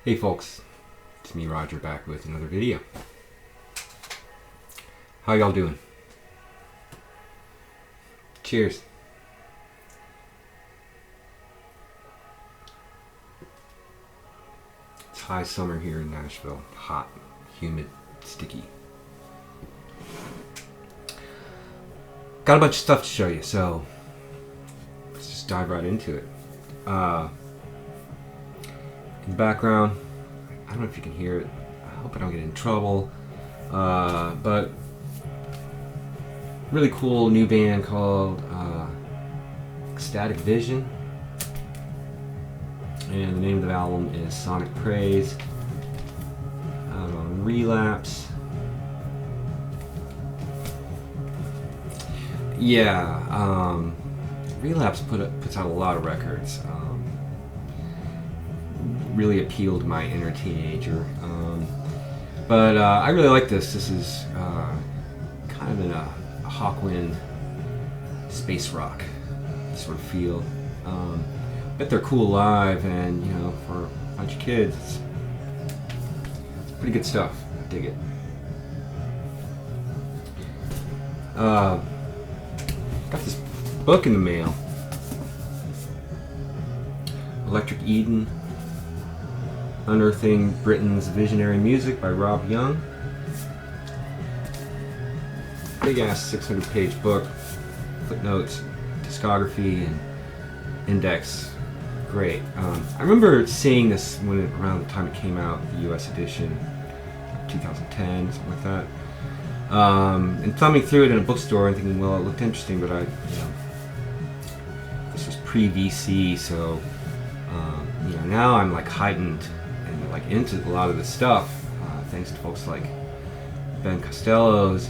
Hey folks, it's me Roger back with another video. How y'all doing? Cheers. It's high summer here in Nashville. Hot, humid, sticky. Got a bunch of stuff to show you, so let's just dive right into it. In the background, I don't know if you can hear it. I hope I don't get in trouble. But really cool new band called Ecstatic Vision, and the name of the album is Sonic Praise. Relapse. Yeah, Relapse puts out a lot of records. Really appealed to my inner teenager. But I really like this. This is kind of in a Hawkwind space rock sort of feel. Bet they're cool live, and you know, for a bunch of kids, it's pretty good stuff. I dig it. Got this book in the mail. Electric Eden, Unearthing Britain's Visionary Music by Rob Young. Big ass 600-page book, footnotes, discography, and index. Great. I remember seeing this when around the time it came out, the US edition, 2010, something like that. And thumbing through it in a bookstore and thinking, well, it looked interesting, but this was pre-VC, so now I'm like heightened and like into a lot of this stuff, thanks to folks like Ben Costello's,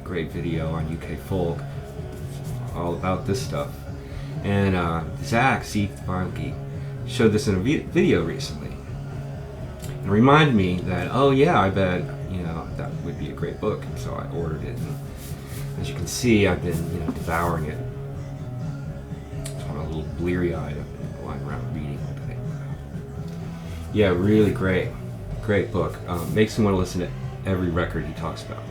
great video on UK Folk, all about this stuff. And Zach Varnke showed this in a video recently. It reminded me that, oh yeah, I bet that would be a great book. And so I ordered it. And as you can see, I've been devouring it. So I'm a little bleary-eyed. I've been lying around reading all day. Yeah, really great book. Makes me want to listen to every record he talks about.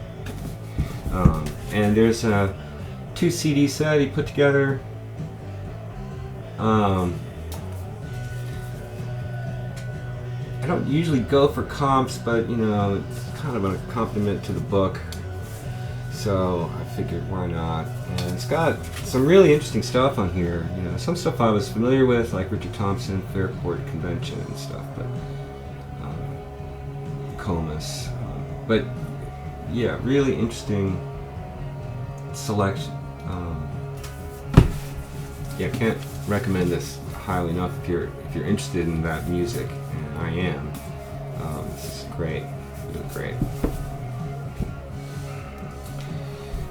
And there's a 2 CD set he put together. I don't usually go for comps, but it's kind of a compliment to the book, so I figured why not. And it's got some really interesting stuff on here. Some stuff I was familiar with, like Richard Thompson, Fairport Convention and stuff, but Comus. But yeah, really interesting selection. Yeah, can't recommend this highly enough if you're interested in that music, and I am. This is great, really great.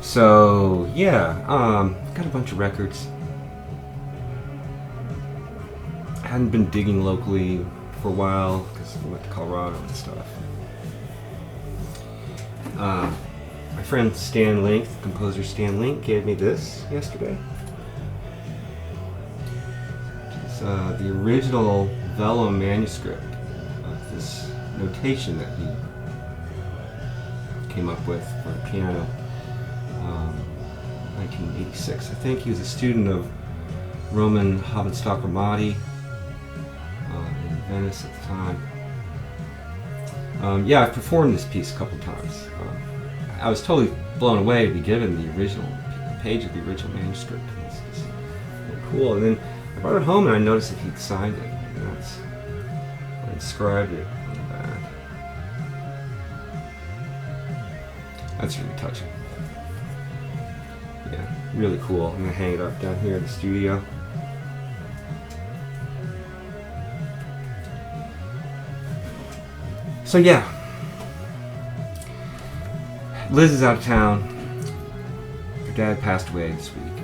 So yeah, got a bunch of records. I hadn't been digging locally for a while because I went to Colorado and stuff. My friend Stan Link, composer Stan Link, gave me this yesterday. The original vellum manuscript of this notation that he came up with for the piano, 1986. I think he was a student of Roman Habenstock Ramadi in Venice at the time. Yeah, I've performed this piece a couple times. I was totally blown away to be given the original page of the original manuscript. It's just really cool. And then I brought it home and I noticed that he'd signed it. I inscribed it on the back. That's really touching. Yeah, really cool. I'm gonna hang it up down here in the studio. So yeah, Liz is out of town. Her dad passed away this week.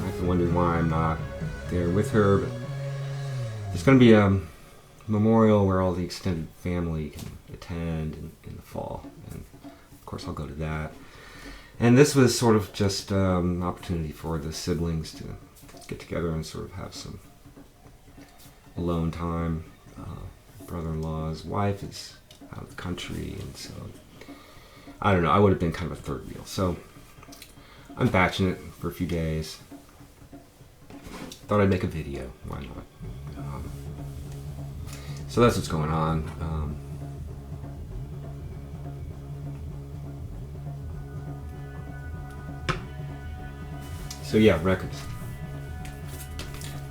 I've been wondering why I'm not there with her, but there's going to be a memorial where all the extended family can attend in the fall, and of course I'll go to that. And this was sort of just an opportunity for the siblings to get together and sort of have some alone time. brother-in-law's wife is out of the country, and so I don't know. I would have been kind of a third wheel. So I'm batching it for a few days. Thought I'd make a video. Why not? So that's what's going on. So yeah, records.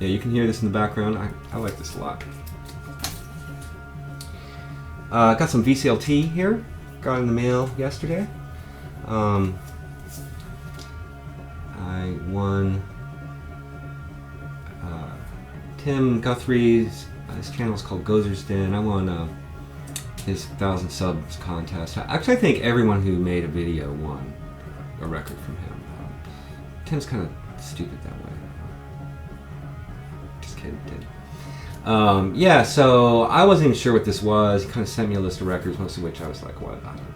Yeah, you can hear this in the background. I like this a lot. Got some VCLT here. Got in the mail yesterday. I won Tim Guthrie's, his channel is called Gozer's Den. I won his 1,000 subs contest. Actually, I think everyone who made a video won a record from him. Tim's kind of stupid that way. Just kidding, Tim. Yeah, so I wasn't even sure what this was. He kind of sent me a list of records, most of which I was like, what? I don't know.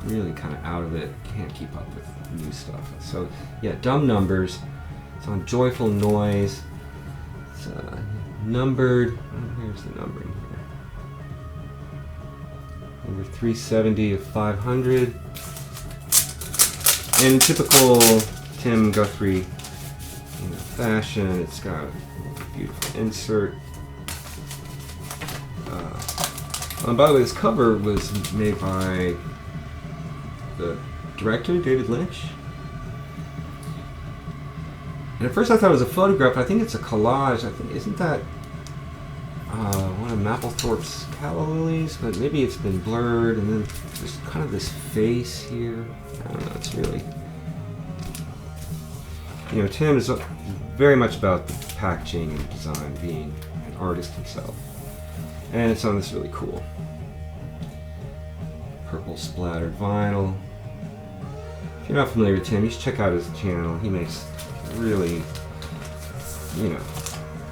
I'm really kind of out of it. Can't keep up with new stuff. So, yeah, Dumb Numbers. It's on Joyful Noise. It's numbered. Here's the numbering here. Number 370 of 500. In typical Tim Guthrie fashion, it's got a beautiful insert. By the way, this cover was made by the director, David Lynch. And at first I thought it was a photograph, but I think it's a collage. I think, isn't that one of Mapplethorpe's calla lilies? But maybe it's been blurred, and then there's kind of this face here. I don't know, it's really... You know, Tim is very much about the packaging and design, being an artist himself. And it's on this really cool purple splattered vinyl. If you're not familiar with Tim, you should check out his channel. He makes really, you know,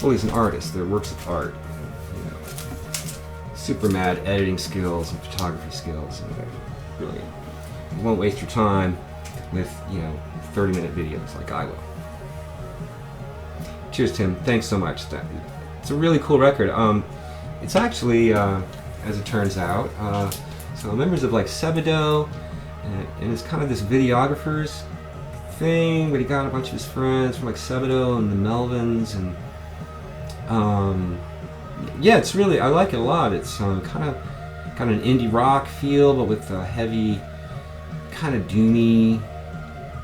well, he's an artist. They're works of art. You know, super mad editing skills and photography skills. And really, you won't waste your time with, you know, 30-minute videos like I will. Cheers, Tim. Thanks so much. It's a really cool record. It's actually, as it turns out, so members of like Sebadoh, and it's kind of this videographer's thing, but he got a bunch of his friends from like Sebadoh and the Melvins, and yeah, it's really, I like it a lot. It's kind of got an indie rock feel, but with heavy, kind of doomy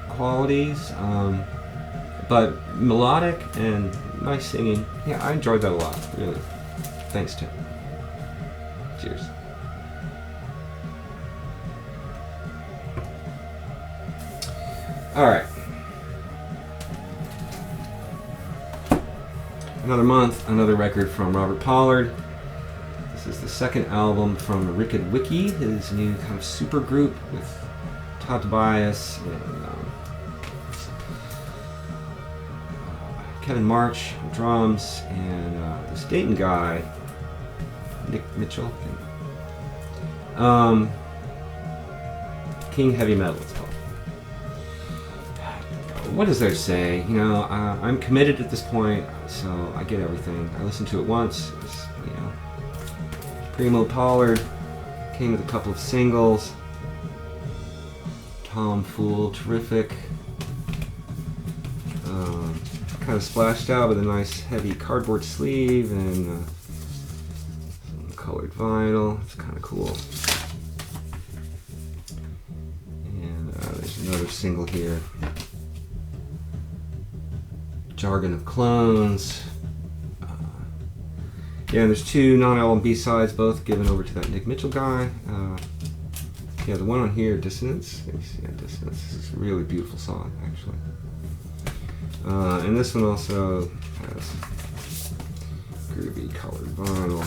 qualities, but melodic and nice singing. Yeah, I enjoyed that a lot, really. Thanks, Tim. Cheers. All right. Another month, another record from Robert Pollard. This is the second album from Rickett Wiki, his new kind of super group with Todd Tobias and Kevin March on drums, and this Dayton guy, Nick Mitchell. King Heavy Metal, it's called. What does there to say? You know, I'm committed at this point, so I get everything. I listened to it once. It's, you know, Primo Pollard came with a couple of singles. Tom Fool, terrific. Kind of splashed out with a nice heavy cardboard sleeve and some colored vinyl. It's kind of cool. And there's another single here. Jargon of Clones. Yeah, and there's two non-album B-sides, both given over to that Nick Mitchell guy. Yeah, the one on here, Dissonance. Yeah, Dissonance. This is a really beautiful song, actually. And this one also has groovy colored vinyl.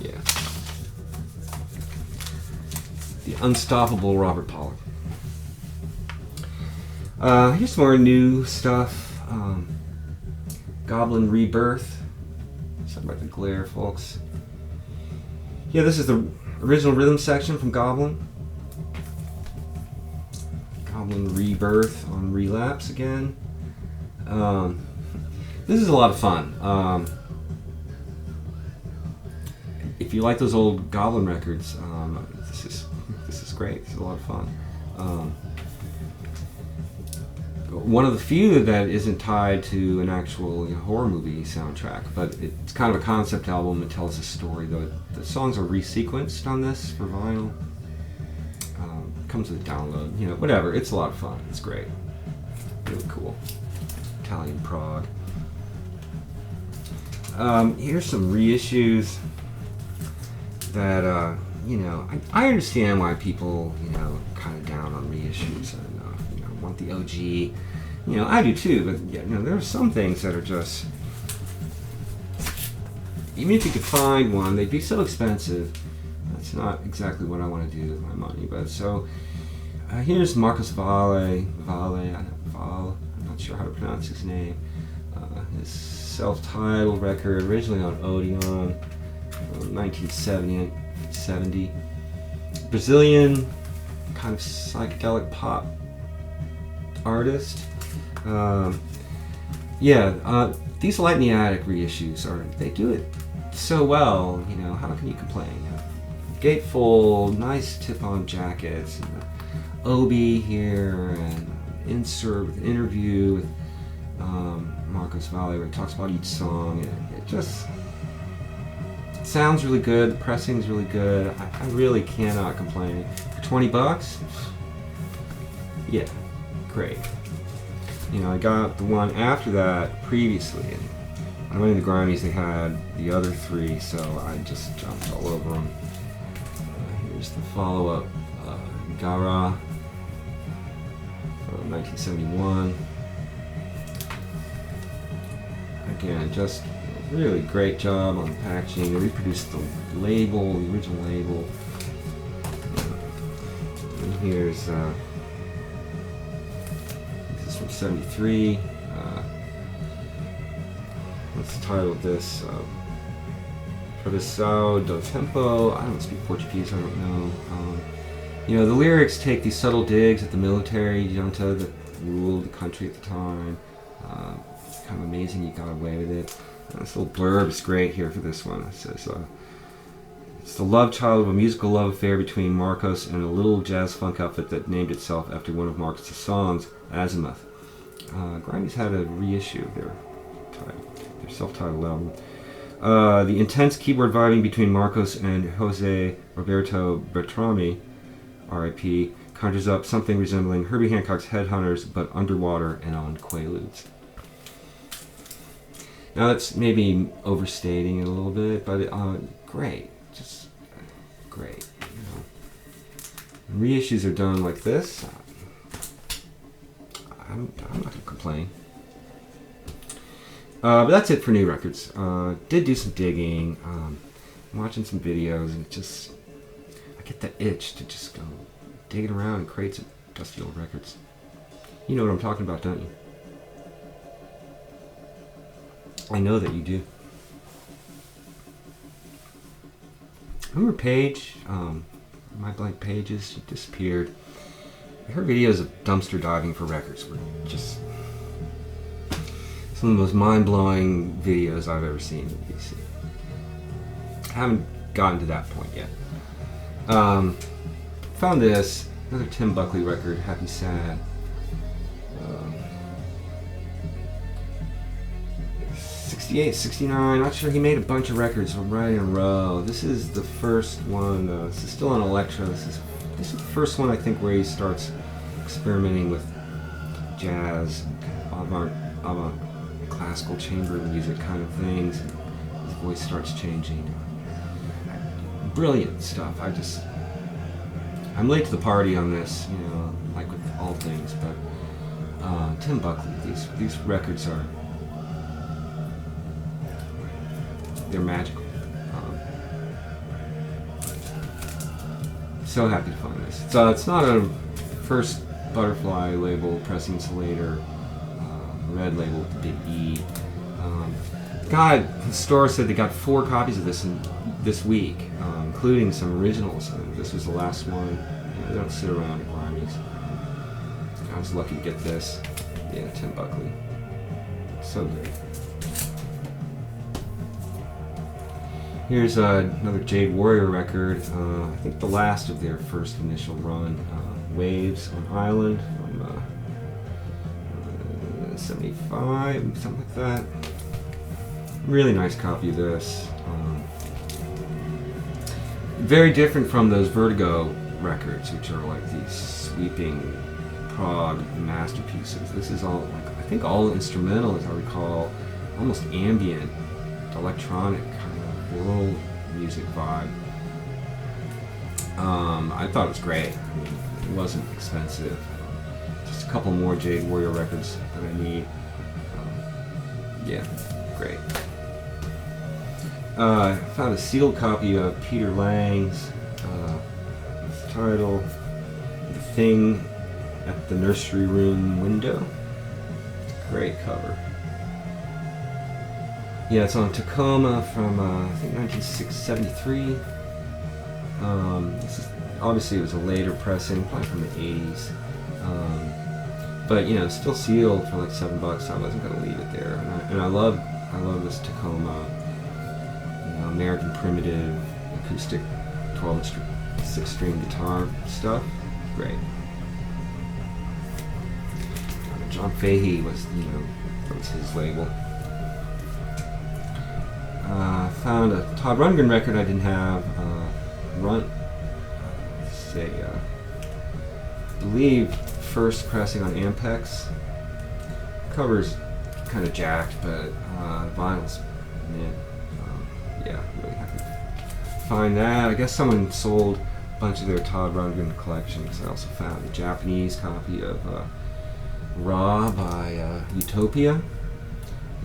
Yeah. The unstoppable Robert Pollard. Here's some more new stuff. Goblin Rebirth. Sorry about the glare, folks. Yeah, this is the original rhythm section from Goblin. Goblin Rebirth on Relapse again. this is a lot of fun. If you like those old Goblin records, this is great. It's a lot of fun. One of the few that isn't tied to an actual horror movie soundtrack, but it's kind of a concept album. It tells a story. The songs are resequenced on this for vinyl. Comes with a download, whatever. It's a lot of fun. It's great. Really cool. Italian prog. Here's some reissues that, I understand why people, kind of down on reissues and, want the OG. I do too, but, there are some things that are just, even if you could find one, they'd be so expensive. That's not exactly what I want to do with my money, but so, here's Marcos Valle, I'm not sure how to pronounce his name. His self-titled record, originally on Odeon, 1970. Brazilian, kind of psychedelic pop artist. These Light in the Attic reissues they do it so well. How can you complain? Gatefold, nice tip-on jackets, and the obi here, and insert with interview with Marcos Valle, where it talks about each song. It just sounds really good. The pressing's really good. I really cannot complain. For $20, yeah, great. I got the one after that previously, and when I went into Grammys, they had the other three, so I just jumped all over them. Here's the follow-up, Gara, from 1971. Again, just a really great job on the packaging. They reproduced the label, the original label. And here's this is from '73. What's the title of this? Produção do Tempo. I don't speak Portuguese, I don't know. The lyrics take these subtle digs at the military junta that ruled the country at the time. It's kind of amazing you got away with it. This little blurb is great here for this one. It says, it's the love child of a musical love affair between Marcos and a little jazz funk outfit that named itself after one of Marcos' songs, Azimuth. Grammys had a reissue of their self-titled album. The intense keyboard vibing between Marcos and Jose Roberto Bertrami, R.I.P., conjures up something resembling Herbie Hancock's Headhunters, but underwater and on Quaaludes. Now that's maybe overstating it a little bit, but great, just great. Reissues are done like this. I'm not gonna complain. But that's it for new records. Did do some digging, watching some videos, and I get that itch to just go digging around in crates of dusty old records. You know what I'm talking about, don't you? I know that you do. Remember Paige? My Blank Pages? She disappeared. Her videos of dumpster diving for records were just some of the most mind-blowing videos I've ever seen in VC. I haven't gotten to that point yet. Found this, another Tim Buckley record, Happy Sad. 68, 69, not sure. He made a bunch of records right in a row. This is the first one, this is still on Elektra. This is the first one, I think, where he starts experimenting with jazz, avant classical chamber music kind of things. His voice starts changing. Brilliant stuff. I'm late to the party on this, like with all things, but Tim Buckley, these records they're magical. So happy to find this. So it's not a First Butterfly label, pressing insulator, red label with the big E. The store said they got 4 copies of this this week, including some originals. And this was the last one. They don't sit around at Grammys. I was lucky to get this. Yeah, Tim Buckley. So great. Here's another Jade Warrior record. I think the last of their first initial run. Waves on Island from 75, something like that. Really nice copy of this. Very different from those Vertigo records, which are like these sweeping prog masterpieces. This is all, like, I think all instrumental, as I recall, almost ambient, electronic kind of world music vibe. I thought it was great. I mean, it wasn't expensive. Just a couple more Jade Warrior records that I need. Yeah, great. I found a sealed copy of Peter Lang's title, The Thing at the Nursery Room Window. Great cover. Yeah, it's on Tacoma from I think 1973. This is, obviously it was a later pressing, probably from the 80s. But you know, still sealed for like $7. So I wasn't gonna leave it there. And I love this Tacoma, you know, American primitive acoustic 12-inch 6-string guitar stuff. Great. John Fahey was, you know, that was his label. Found a Todd Rundgren record I didn't have. I believe first pressing on Ampex. Cover's kind of jacked, but vinyl's mint. Yeah, really happy to find that. I guess someone sold a bunch of their Todd Rundgren collection, because I also found a Japanese copy of Raw by Utopia,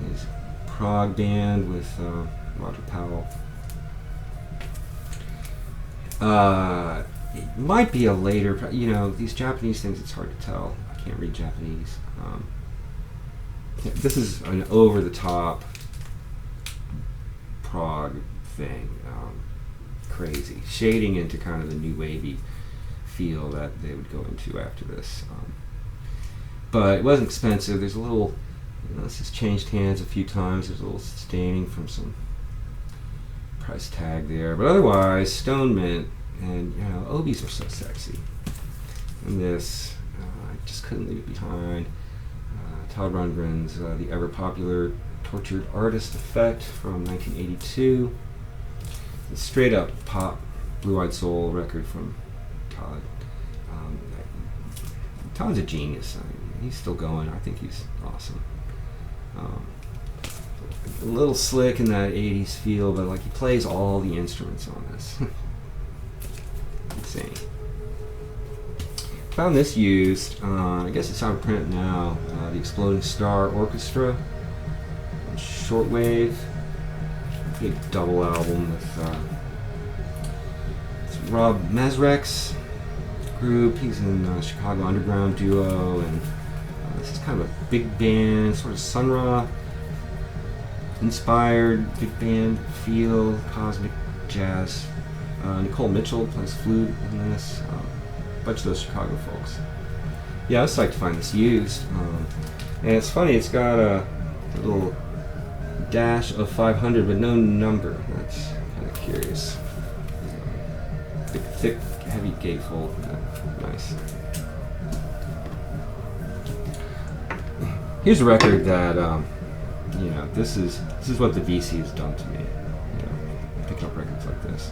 his prog band with Roger Powell. It might be a later, you know, these Japanese things, it's hard to tell. I can't read Japanese. This is an over-the-top prog thing. Crazy. Shading into kind of the new wavy feel that they would go into after this. But it wasn't expensive. There's a little, you know, this has changed hands a few times. There's a little staining from some price tag there. But otherwise, stone mint. And, you know, Obies are so sexy. And this, I just couldn't leave it behind. Todd Rundgren's The Ever Popular Tortured Artist Effect from 1982. A straight up pop, Blue Eyed Soul record from Todd. Todd's a genius. I mean, he's still going. I think he's awesome. A little slick in that 80s feel, but like he plays all the instruments on this. Insane. Found this used. I guess it's out of print now. The Exploding Star Orchestra, shortwave, big double album with it's Rob Mazrek's group. He's in Chicago Underground duo, and this is kind of a big band, sort of Sun Ra inspired big band feel, cosmic jazz. Nicole Mitchell plays flute in this. A bunch of those Chicago folks. Yeah, I was psyched to find this used. And it's funny, it's got a little dash of 500 but no number. That's kind of curious. Big, thick, heavy gatefold. Nice. Here's a record that, you know, this is what the VC has done to me. You know, picking up records like this.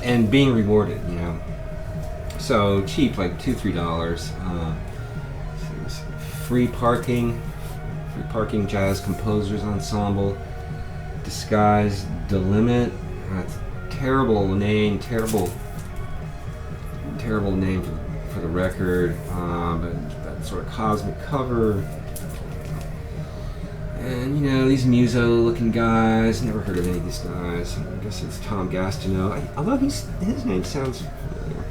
And being rewarded, you know. So cheap, like $2-3. Free parking jazz composers ensemble. Disguise the Limit. That's a terrible name for the record. But that sort of cosmic cover. And, you know, these muso-looking guys, never heard of any of these guys. I guess it's Tom Gastineau. Although his name sounds familiar.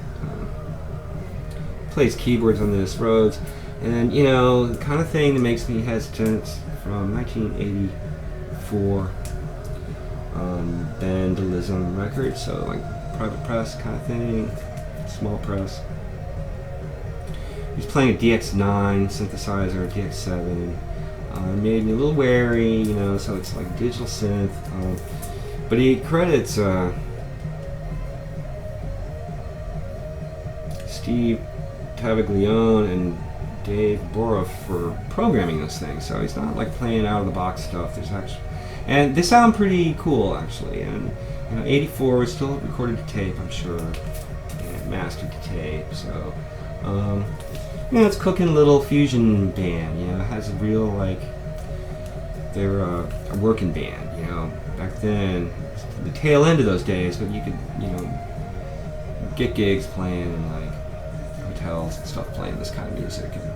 Plays keyboards on this, Rhodes. And, you know, the kind of thing that makes me hesitant from 1984 Vandalism record. So, like, private press kind of thing, small press. He's playing a DX9 synthesizer, DX7. made me a little wary, you know, so it's like digital synth. But he credits Steve Taviglione and Dave Bora for programming those things, so he's not like playing out of the box stuff. There's actually, and they sound pretty cool actually. And you know, '84 was still recorded to tape, I'm sure, and mastered to tape. So you know, it's cooking little fusion band. You know, it has a real like they're a working band. You know, back then, the tail end of those days, but you could get gigs playing in like hotels and stuff playing this kind of music, and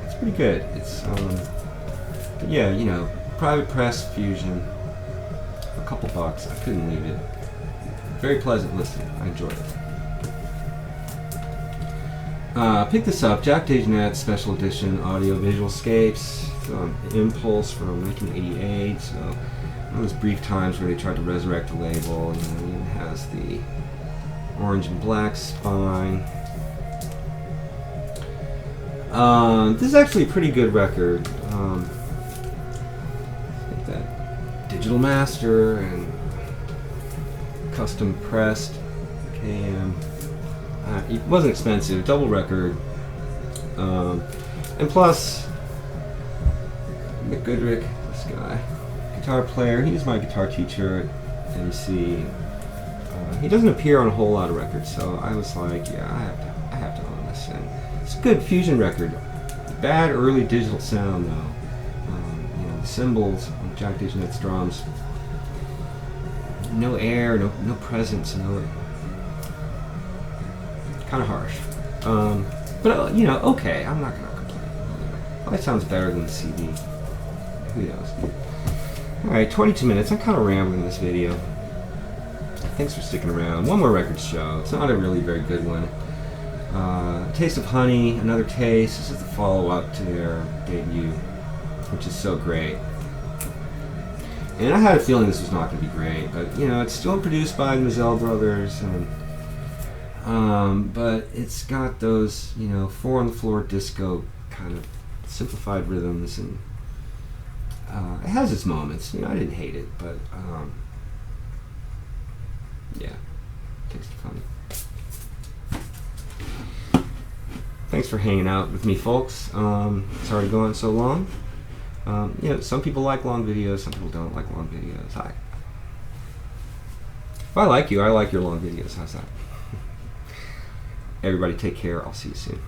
it's pretty good. It's but yeah, you know, private press fusion for a couple bucks. I couldn't leave it. Very pleasant listening. I enjoyed it. Pick this up, Jack DeJohnette's special edition audio visual scapes. Impulse from 1988. So one of those brief times where they tried to resurrect the label. You know, it has the orange and black spine. This is actually a pretty good record. Like that digital master and custom pressed KM. It wasn't expensive, double record. And plus, Mick Goodrick, this guy, guitar player, he's my guitar teacher at MC. He doesn't appear on a whole lot of records, so I was like, yeah, I have to own this. And it's a good fusion record. Bad early digital sound though. You know, the cymbals on Jack DeJohnette's drums. No air, no presence, kind of harsh. But you know, okay, I'm not gonna complain. Probably sounds better than the CD. Who knows? Alright, 22 minutes. I'm kind of rambling in this video. Thanks for sticking around. One more record show. It's not a really very good one. Taste of Honey, Another Taste. This is the follow-up to their debut, which is so great. And I had a feeling this was not going to be great, but you know, it's still produced by the Mazel brothers, and but it's got those, you know, four on the floor disco kind of simplified rhythms, and it has its moments. You know, I didn't hate it, but yeah, Taste of Honey. Thanks for hanging out with me, folks. Sorry to go on so long. You know, some people like long videos, some people don't like long videos. If I like you, I like your long videos. How's that? Everybody take care. I'll see you soon.